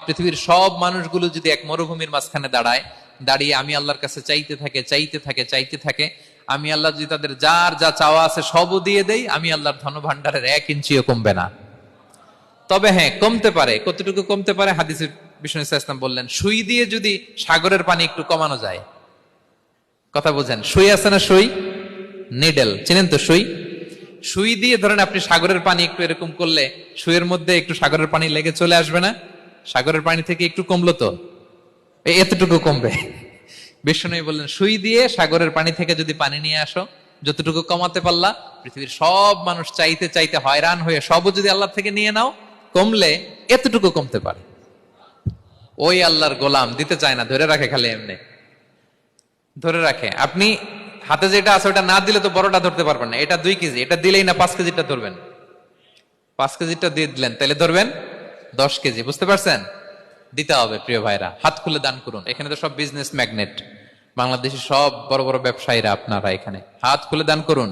পৃথিবীর সব মানুষগুলো যদি এক মরুভূমির মাঝখানে দাঁড়ায়, দাঁড়িয়ে আমি আল্লাহর কাছে চাইতে থাকে, আমি আল্লাহ যদি তাদের যার যা চাওয়া আছে সবও দিয়ে দেই, আমি আল্লাহর ধনভাণ্ডারের 1 ইঞ্চিও কমবে না। তবে হ্যাঁ, কমতে পারে। কতটুকু কমতে পারে? হাদিসের বিষ্ণু ইসলাম বললেন, সুই দিয়ে যদি সাগরের পানি একটু কমানো যায়। কথা বুঝেন? সুই আছে না, সুই, নিডেল, চিনেন তো সুই? সুই দিয়ে ধরেন আপনি সাগরের পানি একটু এরকম করলে, সুইয়ের মধ্যে একটু সাগরের পানি লেগে চলে আসবে না? সাগরের পানি থেকে একটু কমলো তো, এতটুকু কমবে। বিষ্ণু বললেন, সুই দিয়ে সাগরের পানি থেকে যদি পানি নিয়ে আসো, যতটুকু কমাতে পারলা, পৃথিবীর সব মানুষ চাইতে চাইতে হয়রান হয়ে সবও যদি আল্লাহ থেকে নিয়ে নাও, কমলে এতটুকু কমতে পারে। ওই আল্লাহর গোলাম দিতে চায় না, ধরে রাখে, খালি এমনি ধরে রাখে। আপনি হাতে যেটা আছে ওটা না দিলে তো বড়টা ধরতে পারবেন না। এটা 2 কেজি, এটা দিলেই না 5 কেজিটা ধরবেন। 5 কেজিটা দিয়ে দিলেন, তাহলে ধরবেন 10 কেজি। বুঝতে পারছেন? দিতে হবে প্রিয় ভাইরা, হাত খুলে দান করুন। এখানে তো সব বিজনেস ম্যাগনেট, বাংলাদেশের সব বড় বড় ব্যবসায়ীরা, আপনারা এখানে হাত খুলে দান করুন।